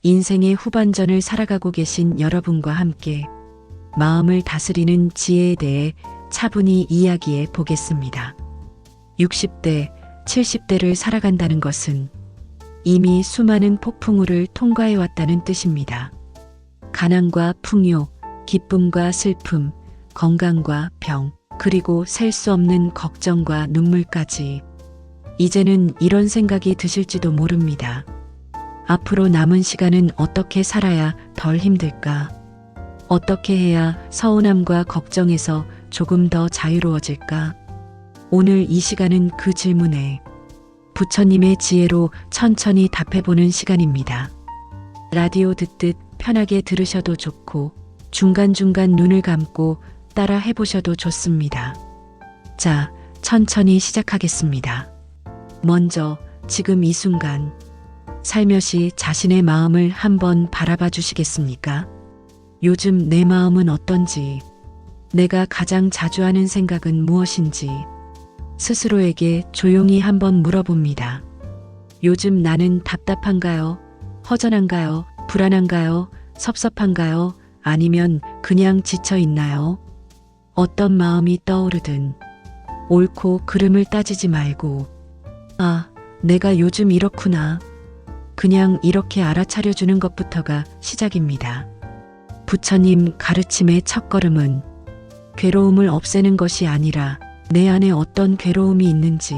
인생의 후반전을 살아가고 계신 여러분과 함께 마음을 다스리는 지혜에 대해 차분히 이야기해 보겠습니다. 60대, 70대를 살아간다는 것은 이미 수많은 폭풍우를 통과해 왔다는 뜻입니다. 가난과 풍요, 기쁨과 슬픔, 건강과 병, 그리고 셀 수 없는 걱정과 눈물까지. 이제는 이런 생각이 드실지도 모릅니다. 앞으로 남은 시간은 어떻게 살아야 덜 힘들까? 어떻게 해야 서운함과 걱정에서 조금 더 자유로워질까? 오늘 이 시간은 그 질문에 부처님의 지혜로 천천히 답해보는 시간입니다. 라디오 듣듯 편하게 들으셔도 좋고 중간중간 눈을 감고 따라 해보셔도 좋습니다. 자, 천천히 시작하겠습니다. 먼저 지금 이 순간 살며시 자신의 마음을 한번 바라봐 주시겠습니까? 요즘 내 마음은 어떤지, 내가 가장 자주 하는 생각은 무엇인지 스스로에게 조용히 한번 물어봅니다. 요즘 나는 답답한가요? 허전한가요? 불안한가요? 섭섭한가요? 아니면 그냥 지쳐 있나요? 어떤 마음이 떠오르든 옳고 그름을 따지지 말고, 아, 내가 요즘 이렇구나. 그냥 이렇게 알아차려주는 것부터가 시작입니다. 부처님 가르침의 첫걸음은 괴로움을 없애는 것이 아니라 내 안에 어떤 괴로움이 있는지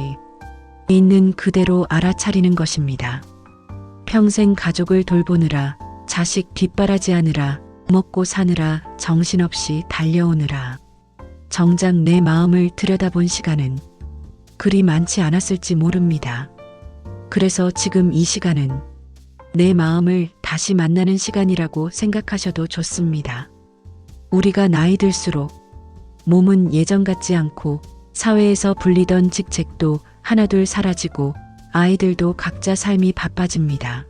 있는 그대로 알아차리는 것입니다. 평생 가족을 돌보느라, 자식 뒷바라지하느라, 먹고 사느라, 정신없이 달려오느라 정작 내 마음을 들여다본 시간은 그리 많지 않았을지 모릅니다. 그래서 지금 이 시간은 내 마음을 다시 만나는 시간이라고 생각하셔도 좋습니다. 우리가 나이 들수록 몸은 예전 같지 않고 사회에서 불리던 직책도 하나둘 사라지고 아이들도 각자 삶이 바빠집니다.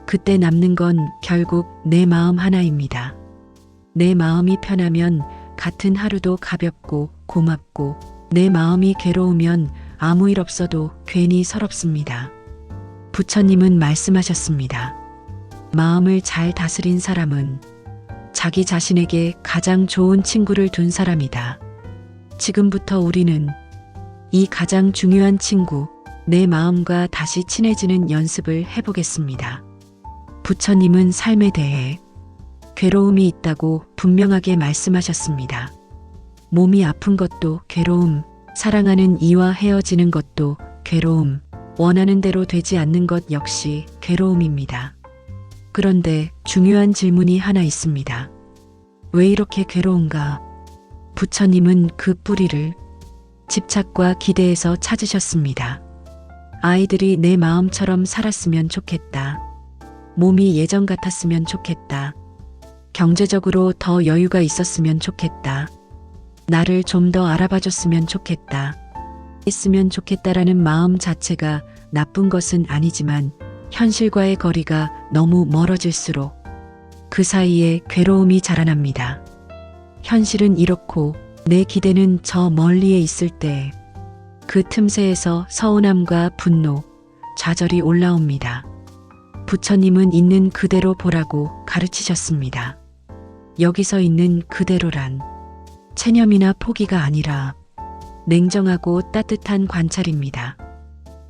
그때 남는 건 결국 내 마음 하나입니다. 내 마음이 편하면 같은 하루도 가볍고 고맙고, 내 마음이 괴로우면 아무 일 없어도 괜히 서럽습니다. 부처님은 말씀하셨습니다. 마음을 잘 다스린 사람은 자기 자신에게 가장 좋은 친구를 둔 사람이다. 지금부터 우리는 이 가장 중요한 친구, 내 마음과 다시 친해지는 연습을 해보겠습니다. 부처님은 삶에 대해 괴로움이 있다고 분명하게 말씀하셨습니다. 몸이 아픈 것도 괴로움, 사랑하는 이와 헤어지는 것도 괴로움, 원하는 대로 되지 않는 것 역시 괴로움입니다. 그런데 중요한 질문이 하나 있습니다. 왜 이렇게 괴로운가? 부처님은 그 뿌리를 집착과 기대에서 찾으셨습니다. 아이들이 내 마음처럼 살았으면 좋겠다. 몸이 예전 같았으면 좋겠다. 경제적으로 더 여유가 있었으면 좋겠다. 나를 좀 더 알아봐줬으면 좋겠다. 했으면 좋겠다라는 마음 자체가 나쁜 것은 아니지만 현실과의 거리가 너무 멀어질수록 그 사이에 괴로움이 자라납니다. 현실은 이렇고 내 기대는 저 멀리에 있을 때 그 틈새에서 서운함과 분노, 좌절이 올라옵니다. 부처님은 있는 그대로 보라고 가르치셨습니다. 여기서 있는 그대로란 체념이나 포기가 아니라 냉정하고 따뜻한 관찰입니다.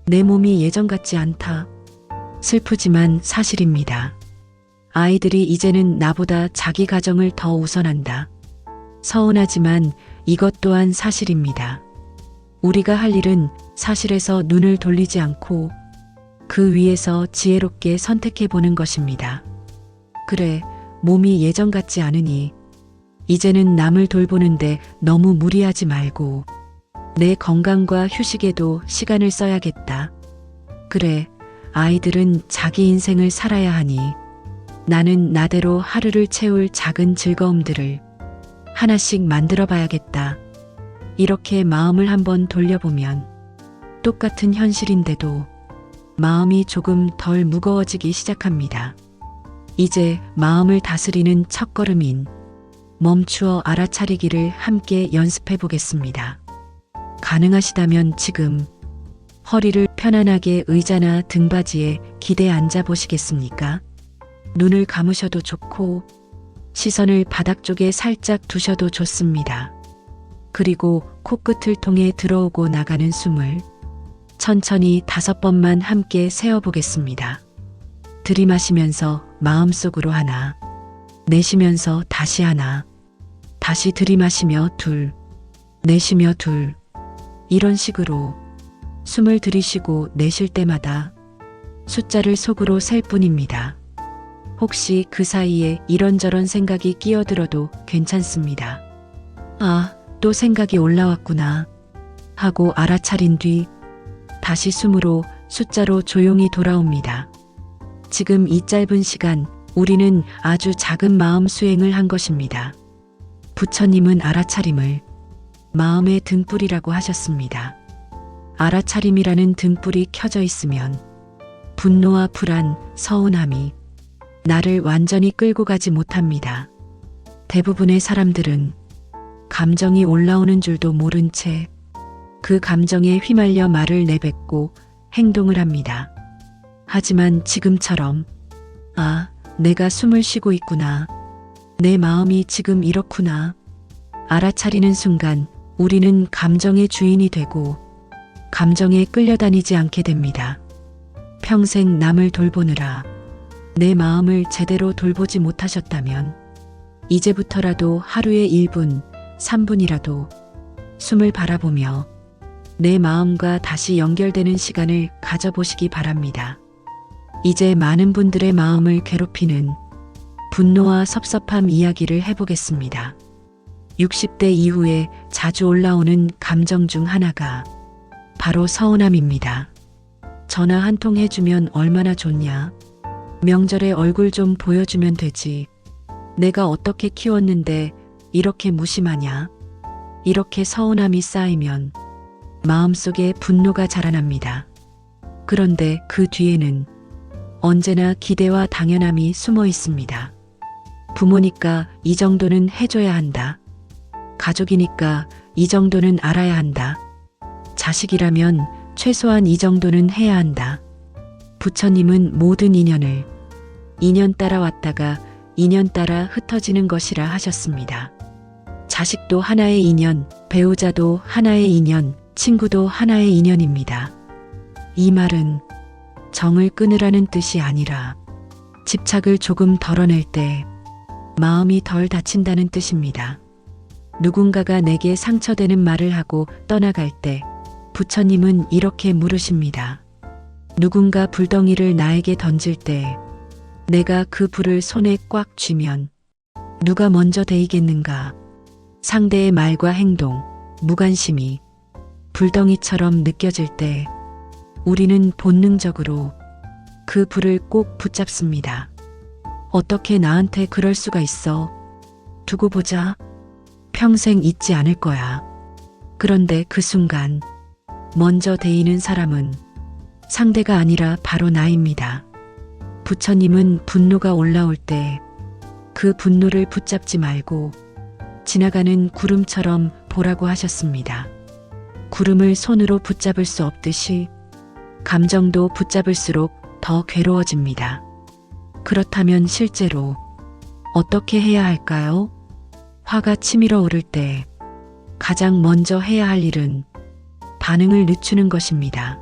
내 몸이 예전 같지 않다. 슬프지만 사실입니다. 아이들이 이제는 나보다 자기 가정을 더 우선한다. 서운하지만 이것 또한 사실입니다. 우리가 할 일은 사실에서 눈을 돌리지 않고 그 위에서 지혜롭게 선택해 보는 것입니다. 그래, 몸이 예전 같지 않으니 이제는 남을 돌보는데 너무 무리하지 말고 내 건강과 휴식에도 시간을 써야겠다. 그래, 아이들은 자기 인생을 살아야 하니 나는 나대로 하루를 채울 작은 즐거움들을 하나씩 만들어 봐야겠다. 이렇게 마음을 한번 돌려보면 똑같은 현실인데도 마음이 조금 덜 무거워지기 시작합니다. 이제 마음을 다스리는 첫걸음인 멈추어 알아차리기를 함께 연습해 보겠습니다. 가능하시다면 지금 허리를 편안하게 의자나 등받이에 기대 앉아 보시겠습니까? 눈을 감으셔도 좋고 시선을 바닥 쪽에 살짝 두셔도 좋습니다. 그리고 코끝을 통해 들어오고 나가는 숨을 천천히 5번만 함께 세어보겠습니다. 들이마시면서 마음속으로 하나, 내쉬면서 다시 하나, 다시 들이마시며 둘, 내쉬며 둘. 이런 식으로 숨을 들이쉬고 내쉴 때마다 숫자를 속으로 셀 뿐입니다. 혹시 그 사이에 이런저런 생각이 끼어들어도 괜찮습니다. 아, 또 생각이 올라왔구나 하고 알아차린 뒤 다시 숨으로 숫자로 조용히 돌아옵니다. 지금 이 짧은 시간 우리는 아주 작은 마음 수행을 한 것입니다. 부처님은 알아차림을 마음의 등불이라고 하셨습니다. 알아차림이라는 등불이 켜져 있으면 분노와 불안, 서운함이 나를 완전히 끌고 가지 못합니다. 대부분의 사람들은 감정이 올라오는 줄도 모른 채 그 감정에 휘말려 말을 내뱉고 행동을 합니다. 하지만 지금처럼 아, 내가 숨을 쉬고 있구나. 내 마음이 지금 이렇구나. 알아차리는 순간 우리는 감정의 주인이 되고 감정에 끌려다니지 않게 됩니다. 평생 남을 돌보느라 내 마음을 제대로 돌보지 못하셨다면 이제부터라도 하루에 1분, 3분이라도 숨을 바라보며 내 마음과 다시 연결되는 시간을 가져보시기 바랍니다. 이제 많은 분들의 마음을 괴롭히는 분노와 섭섭함 이야기를 해보겠습니다. 60대 이후에 자주 올라오는 감정 중 하나가 바로 서운함입니다. 전화 한 통 해주면 얼마나 좋냐? 명절에 얼굴 좀 보여주면 되지. 내가 어떻게 키웠는데 이렇게 무심하냐? 이렇게 서운함이 쌓이면 마음속에 분노가 자라납니다. 그런데 그 뒤에는 언제나 기대와 당연함이 숨어 있습니다. 부모니까 이 정도는 해줘야 한다. 가족이니까 이 정도는 알아야 한다. 자식이라면 최소한 이 정도는 해야 한다. 부처님은 모든 인연을 인연 따라 왔다가 인연 따라 흩어지는 것이라 하셨습니다. 자식도 하나의 인연, 배우자도 하나의 인연, 친구도 하나의 인연입니다. 이 말은 정을 끊으라는 뜻이 아니라 집착을 조금 덜어낼 때 마음이 덜 다친다는 뜻입니다. 누군가가 내게 상처되는 말을 하고 떠나갈 때 부처님은 이렇게 물으십니다. 누군가 불덩이를 나에게 던질 때 내가 그 불을 손에 꽉 쥐면 누가 먼저 데이겠는가? 상대의 말과 행동, 무관심이 불덩이처럼 느껴질 때 우리는 본능적으로 그 불을 꼭 붙잡습니다. 어떻게 나한테 그럴 수가 있어? 두고 보자. 평생 잊지 않을 거야. 그런데 그 순간 먼저 데이는 사람은 상대가 아니라 바로 나입니다. 부처님은 분노가 올라올 때 그 분노를 붙잡지 말고 지나가는 구름처럼 보라고 하셨습니다. 구름을 손으로 붙잡을 수 없듯이 감정도 붙잡을수록 더 괴로워집니다. 그렇다면 실제로 어떻게 해야 할까요? 화가 치밀어 오를 때 가장 먼저 해야 할 일은 반응을 늦추는 것입니다.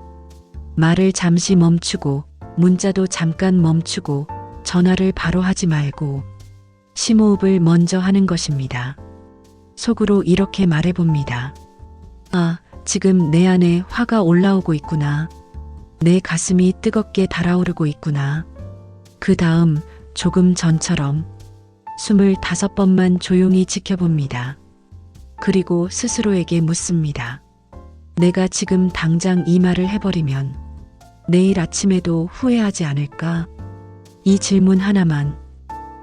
말을 잠시 멈추고 문자도 잠깐 멈추고 전화를 바로 하지 말고 심호흡을 먼저 하는 것입니다. 속으로 이렇게 말해봅니다. 아, 지금 내 안에 화가 올라오고 있구나. 내 가슴이 뜨겁게 달아오르고 있구나. 그 다음 조금 전처럼 25번만 조용히 지켜봅니다. 그리고 스스로에게 묻습니다. 내가 지금 당장 이 말을 해버리면 내일 아침에도 후회하지 않을까? 이 질문 하나만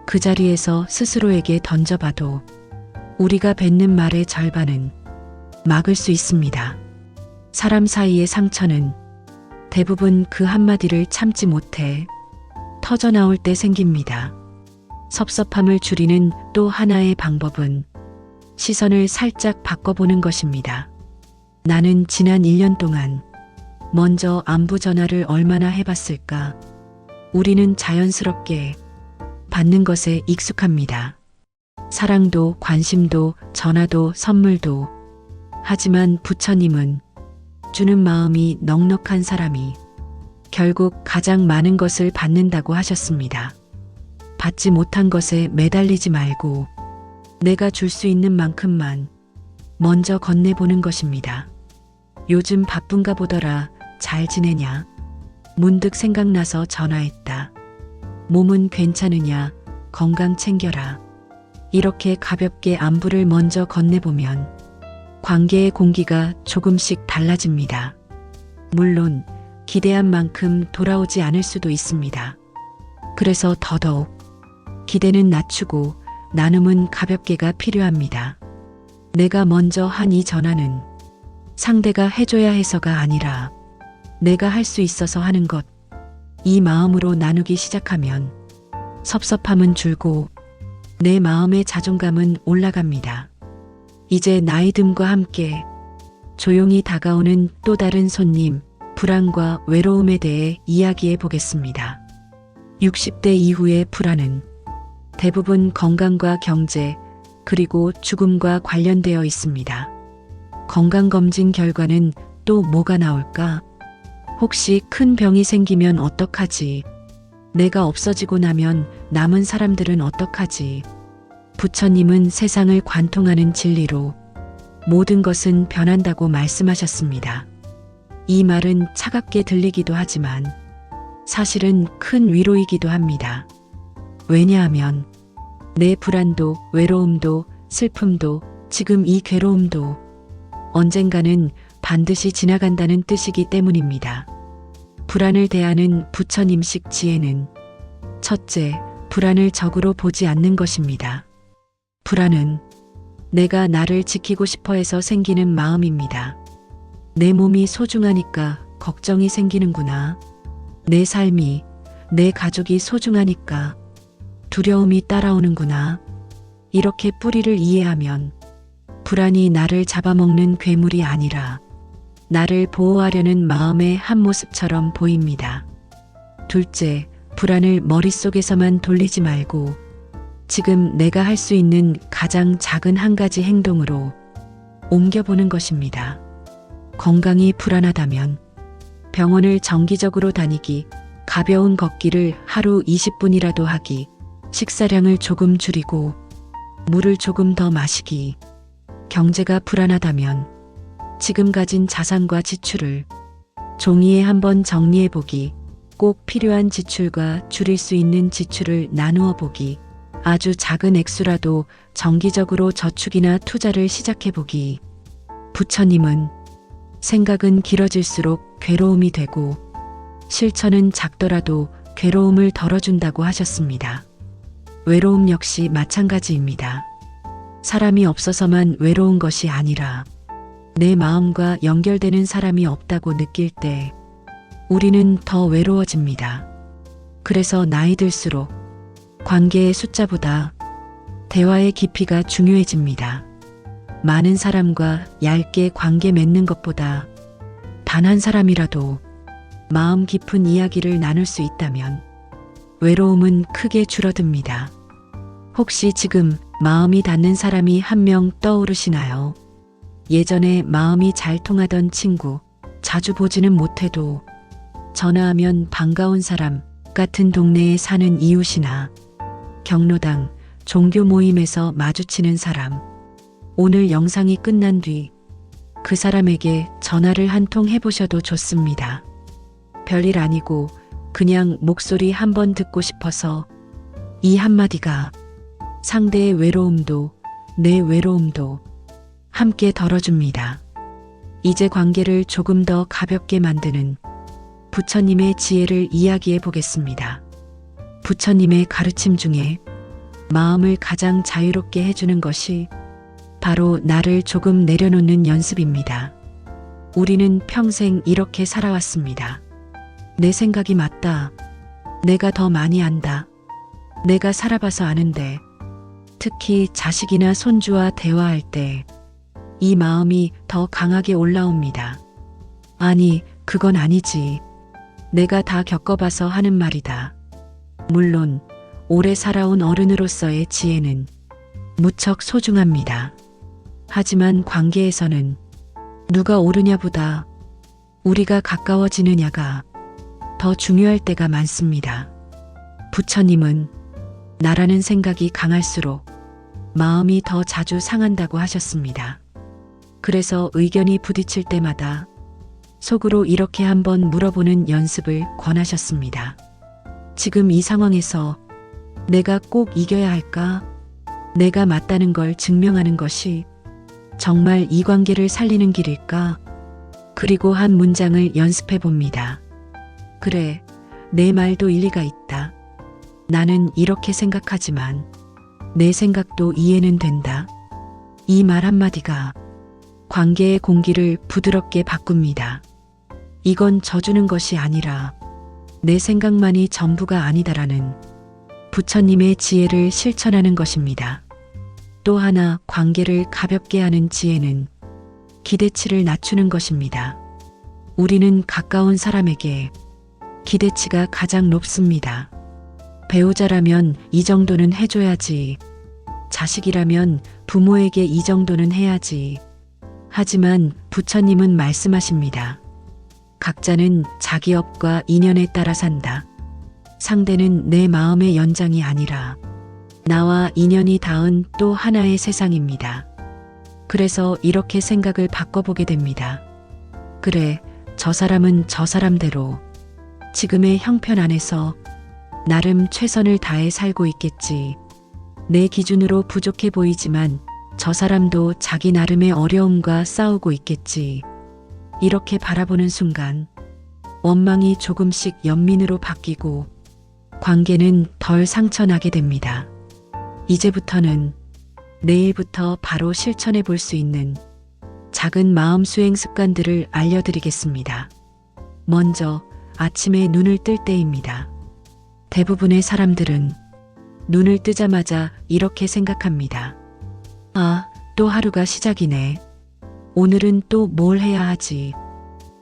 그 자리에서 스스로에게 던져봐도 우리가 뱉는 말의 절반은 막을 수 있습니다. 사람 사이의 상처는 대부분 그 한마디를 참지 못해 터져나올 때 생깁니다. 섭섭함을 줄이는 또 하나의 방법은 시선을 살짝 바꿔보는 것입니다. 나는 지난 1년 동안 먼저 안부 전화를 얼마나 해봤을까? 우리는 자연스럽게 받는 것에 익숙합니다. 사랑도, 관심도, 전화도, 선물도. 하지만 부처님은 주는 마음이 넉넉한 사람이 결국 가장 많은 것을 받는다고 하셨습니다. 받지 못한 것에 매달리지 말고 내가 줄 수 있는 만큼만 먼저 건네보는 것입니다. 요즘 바쁜가 보더라. 잘 지내냐? 문득 생각나서 전화했다. 몸은 괜찮으냐? 건강 챙겨라. 이렇게 가볍게 안부를 먼저 건네보면 관계의 공기가 조금씩 달라집니다. 물론 기대한 만큼 돌아오지 않을 수도 있습니다. 그래서 더더욱 기대는 낮추고 나눔은 가볍게가 필요합니다. 내가 먼저 한 이 전화는 상대가 해줘야 해서가 아니라 내가 할 수 있어서 하는 것. 이 마음으로 나누기 시작하면 섭섭함은 줄고 내 마음의 자존감은 올라갑니다. 이제 나이듦과 함께 조용히 다가오는 또 다른 손님, 불안과 외로움에 대해 이야기해 보겠습니다. 60대 이후의 불안은 대부분 건강과 경제, 그리고 죽음과 관련되어 있습니다. 건강검진 결과는 또 뭐가 나올까? 혹시 큰 병이 생기면 어떡하지? 내가 없어지고 나면 남은 사람들은 어떡하지? 부처님은 세상을 관통하는 진리로 모든 것은 변한다고 말씀하셨습니다. 이 말은 차갑게 들리기도 하지만 사실은 큰 위로이기도 합니다. 왜냐하면 내 불안도, 외로움도, 슬픔도, 지금 이 괴로움도 언젠가는 반드시 지나간다는 뜻이기 때문입니다. 불안을 대하는 부처님식 지혜는 첫째, 불안을 적으로 보지 않는 것입니다. 불안은 내가 나를 지키고 싶어 해서 생기는 마음입니다. 내 몸이 소중하니까 걱정이 생기는구나. 내 삶이, 내 가족이 소중하니까 두려움이 따라오는구나. 이렇게 뿌리를 이해하면 불안이 나를 잡아먹는 괴물이 아니라 나를 보호하려는 마음의 한 모습처럼 보입니다. 둘째, 불안을 머릿속에서만 돌리지 말고 지금 내가 할 수 있는 가장 작은 한 가지 행동으로 옮겨보는 것입니다. 건강이 불안하다면 병원을 정기적으로 다니기, 가벼운 걷기를 하루 20분이라도 하기, 식사량을 조금 줄이고 물을 조금 더 마시기. 경제가 불안하다면 지금 가진 자산과 지출을 종이에 한번 정리해 보기, 꼭 필요한 지출과 줄일 수 있는 지출을 나누어 보기, 아주 작은 액수라도 정기적으로 저축이나 투자를 시작해 보기. 부처님은 생각은 길어질수록 괴로움이 되고 실천은 작더라도 괴로움을 덜어준다고 하셨습니다. 외로움 역시 마찬가지입니다. 사람이 없어서만 외로운 것이 아니라 내 마음과 연결되는 사람이 없다고 느낄 때 우리는 더 외로워집니다. 그래서 나이 들수록 관계의 숫자보다 대화의 깊이가 중요해집니다. 많은 사람과 얇게 관계 맺는 것보다 단 한 사람이라도 마음 깊은 이야기를 나눌 수 있다면 외로움은 크게 줄어듭니다. 혹시 지금 마음이 닿는 사람이 한 명 떠오르시나요? 예전에 마음이 잘 통하던 친구, 자주 보지는 못해도 전화하면 반가운 사람, 같은 동네에 사는 이웃이나 경로당, 종교 모임에서 마주치는 사람. 오늘 영상이 끝난 뒤 그 사람에게 전화를 한 통 해보셔도 좋습니다. 별일 아니고 그냥 목소리 한번 듣고 싶어서 이 한마디가 상대의 외로움도 내 외로움도 함께 덜어줍니다. 이제 관계를 조금 더 가볍게 만드는 부처님의 지혜를 이야기해 보겠습니다. 부처님의 가르침 중에 마음을 가장 자유롭게 해주는 것이 바로 나를 조금 내려놓는 연습입니다. 우리는 평생 이렇게 살아왔습니다. 내 생각이 맞다. 내가 더 많이 안다. 내가 살아봐서 아는데. 특히 자식이나 손주와 대화할 때 이 마음이 더 강하게 올라옵니다. 아니, 그건 아니지. 내가 다 겪어봐서 하는 말이다. 물론 오래 살아온 어른으로서의 지혜는 무척 소중합니다. 하지만 관계에서는 누가 옳으냐보다 우리가 가까워지느냐가 더 중요할 때가 많습니다. 부처님은 나라는 생각이 강할수록 마음이 더 자주 상한다고 하셨습니다. 그래서 의견이 부딪힐 때마다 속으로 이렇게 한번 물어보는 연습을 권하셨습니다. 지금 이 상황에서 내가 꼭 이겨야 할까? 내가 맞다는 걸 증명하는 것이 정말 이 관계를 살리는 길일까? 그리고 한 문장을 연습해 봅니다. 그래, 내 말도 일리가 있다. 나는 이렇게 생각하지만 내 생각도 이해는 된다. 이 말 한마디가 관계의 공기를 부드럽게 바꿉니다. 이건 져주는 것이 아니라 내 생각만이 전부가 아니다라는 부처님의 지혜를 실천하는 것입니다. 또 하나 관계를 가볍게 하는 지혜는 기대치를 낮추는 것입니다. 우리는 가까운 사람에게 기대치가 가장 높습니다. 배우자라면 이 정도는 해줘야지. 자식이라면 부모에게 이 정도는 해야지. 하지만 부처님은 말씀하십니다. 각자는 자기 업과 인연에 따라 산다. 상대는 내 마음의 연장이 아니라 나와 인연이 닿은 또 하나의 세상입니다. 그래서 이렇게 생각을 바꿔보게 됩니다. 그래, 저 사람은 저 사람대로 지금의 형편 안에서 나름 최선을 다해 살고 있겠지. 내 기준으로 부족해 보이지만 저 사람도 자기 나름의 어려움과 싸우고 있겠지. 이렇게 바라보는 순간 원망이 조금씩 연민으로 바뀌고 관계는 덜 상처나게 됩니다. 이제부터는 내일부터 바로 실천해 볼 수 있는 작은 마음 수행 습관들을 알려드리겠습니다. 먼저 아침에 눈을 뜰 때입니다. 대부분의 사람들은 눈을 뜨자마자 이렇게 생각합니다. 아, 또 하루가 시작이네. 오늘은 또 뭘 해야 하지?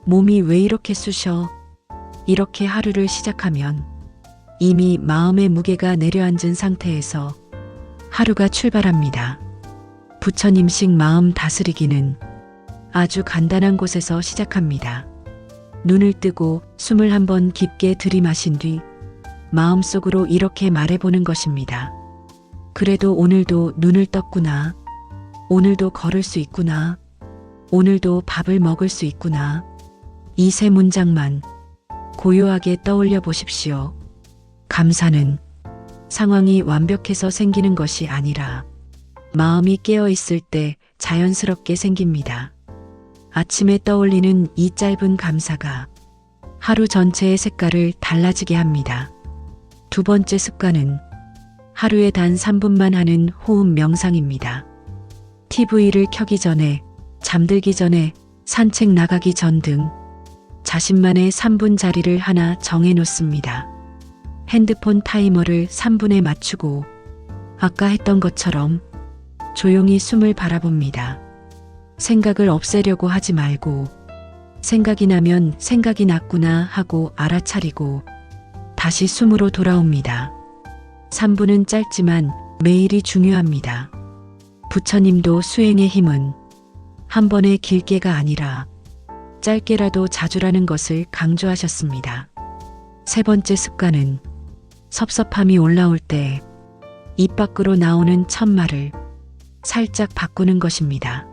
몸이 왜 이렇게 쑤셔? 이렇게 하루를 시작하면 이미 마음의 무게가 내려앉은 상태에서 하루가 출발합니다. 부처님식 마음 다스리기는 아주 간단한 곳에서 시작합니다. 눈을 뜨고 숨을 한번 깊게 들이마신 뒤 마음속으로 이렇게 말해보는 것입니다. 그래도 오늘도 눈을 떴구나. 오늘도 걸을 수 있구나. 오늘도 밥을 먹을 수 있구나. 이 세 문장만 고요하게 떠올려 보십시오. 감사는 상황이 완벽해서 생기는 것이 아니라 마음이 깨어 있을 때 자연스럽게 생깁니다. 아침에 떠올리는 이 짧은 감사가 하루 전체의 색깔을 달라지게 합니다. 두 번째 습관은 하루에 단 3분만 하는 호흡 명상입니다. TV를 켜기 전에, 잠들기 전에, 산책 나가기 전 등 자신만의 3분 자리를 하나 정해 놓습니다. 핸드폰 타이머를 3분에 맞추고 아까 했던 것처럼 조용히 숨을 바라봅니다. 생각을 없애려고 하지 말고 생각이 나면 생각이 났구나 하고 알아차리고 다시 숨으로 돌아옵니다. 3분은 짧지만 매일이 중요합니다. 부처님도 수행의 힘은 한 번의 길게가 아니라 짧게라도 자주라는 것을 강조하셨습니다. 세 번째 습관은 섭섭함이 올라올 때 입 밖으로 나오는 첫 말을 살짝 바꾸는 것입니다.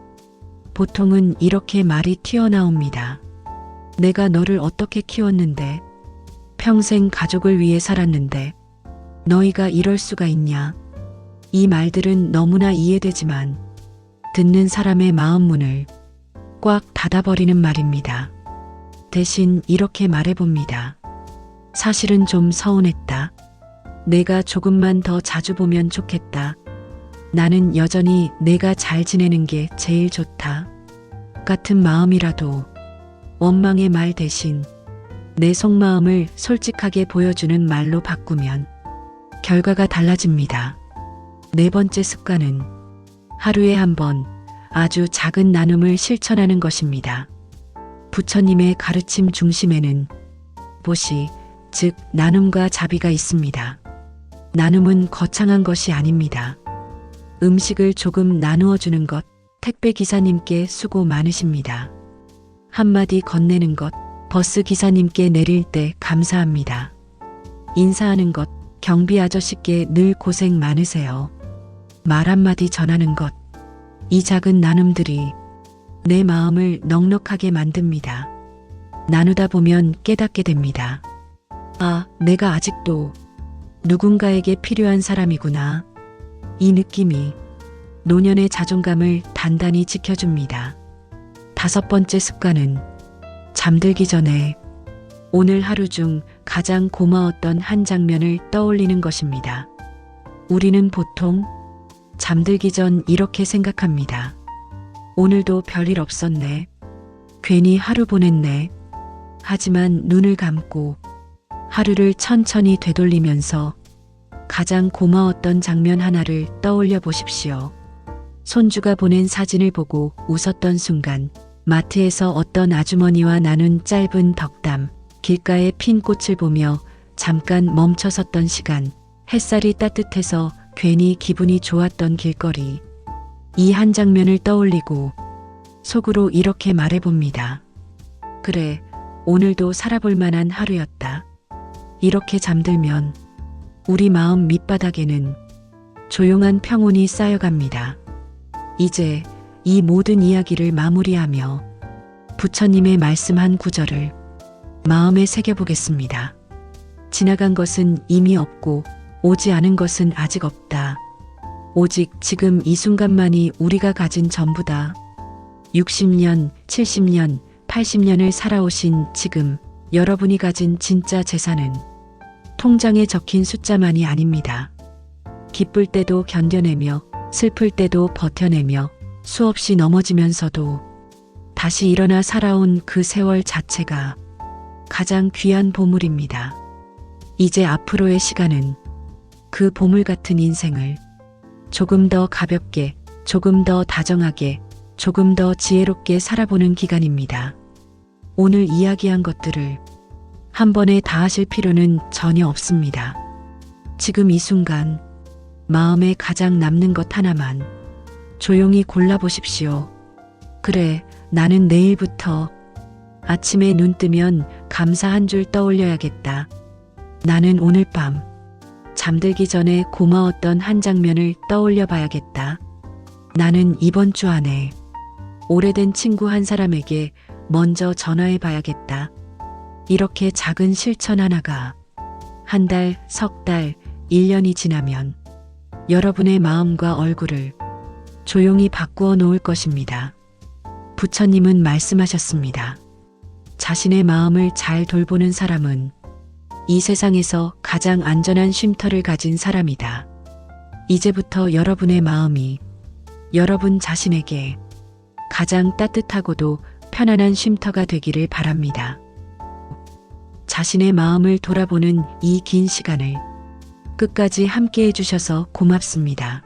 보통은 이렇게 말이 튀어나옵니다. 내가 너를 어떻게 키웠는데, 평생 가족을 위해 살았는데 너희가 이럴 수가 있냐. 이 말들은 너무나 이해되지만 듣는 사람의 마음 문을 꽉 닫아버리는 말입니다. 대신 이렇게 말해봅니다. 사실은 좀 서운했다. 내가 조금만 더 자주 보면 좋겠다. 나는 여전히 내가 잘 지내는 게 제일 좋다. 같은 마음이라도 원망의 말 대신 내 속마음을 솔직하게 보여주는 말로 바꾸면 결과가 달라집니다. 네 번째 습관은 하루에 한 번 아주 작은 나눔을 실천하는 것입니다. 부처님의 가르침 중심에는 보시, 즉 나눔과 자비가 있습니다. 나눔은 거창한 것이 아닙니다. 음식을 조금 나누어 주는 것, 택배 기사님께 수고 많으십니다. 한마디 건네는 것, 버스 기사님께 내릴 때 감사합니다. 인사하는 것, 경비 아저씨께 늘 고생 많으세요. 말 한마디 전하는 것, 이 작은 나눔들이 내 마음을 넉넉하게 만듭니다. 나누다 보면 깨닫게 됩니다. 아, 내가 아직도 누군가에게 필요한 사람이구나. 이 느낌이 노년의 자존감을 단단히 지켜줍니다. 5번째 습관은 잠들기 전에 오늘 하루 중 가장 고마웠던 한 장면을 떠올리는 것입니다. 우리는 보통 잠들기 전 이렇게 생각합니다. 오늘도 별일 없었네. 괜히 하루 보냈네. 하지만 눈을 감고 하루를 천천히 되돌리면서 가장 고마웠던 장면 하나를 떠올려 보십시오. 손주가 보낸 사진을 보고 웃었던 순간, 마트에서 어떤 아주머니와 나눈 짧은 덕담, 길가의 핀 꽃을 보며 잠깐 멈춰섰던 시간, 햇살이 따뜻해서 괜히 기분이 좋았던 길거리. 이 한 장면을 떠올리고 속으로 이렇게 말해봅니다. 그래, 오늘도 살아볼 만한 하루였다. 이렇게 잠들면 우리 마음 밑바닥에는 조용한 평온이 쌓여갑니다. 이제 이 모든 이야기를 마무리하며 부처님의 말씀한 구절을 마음에 새겨보겠습니다. 지나간 것은 이미 없고 오지 않은 것은 아직 없다. 오직 지금 이 순간만이 우리가 가진 전부다. 60년, 70년, 80년을 살아오신 지금 여러분이 가진 진짜 재산은 통장에 적힌 숫자만이 아닙니다. 기쁠 때도 견뎌내며 슬플 때도 버텨내며 수없이 넘어지면서도 다시 일어나 살아온 그 세월 자체가 가장 귀한 보물입니다. 이제 앞으로의 시간은 그 보물 같은 인생을 조금 더 가볍게, 조금 더 다정하게, 조금 더 지혜롭게 살아보는 기간입니다. 오늘 이야기한 것들을 한 번에 다 하실 필요는 전혀 없습니다. 지금 이 순간 마음에 가장 남는 것 하나만 조용히 골라보십시오. 그래, 나는 내일부터 아침에 눈 뜨면 감사 한 줄 떠올려야겠다. 나는 오늘 밤 잠들기 전에 고마웠던 한 장면을 떠올려 봐야겠다. 나는 이번 주 안에 오래된 친구 한 사람에게 먼저 전화해 봐야겠다. 이렇게 작은 실천 하나가 한 달, 석 달, 1년이 지나면 여러분의 마음과 얼굴을 조용히 바꾸어 놓을 것입니다. 부처님은 말씀하셨습니다. 자신의 마음을 잘 돌보는 사람은 이 세상에서 가장 안전한 쉼터를 가진 사람이다. 이제부터 여러분의 마음이 여러분 자신에게 가장 따뜻하고도 편안한 쉼터가 되기를 바랍니다. 자신의 마음을 돌아보는 이 긴 시간을 끝까지 함께 해주셔서 고맙습니다.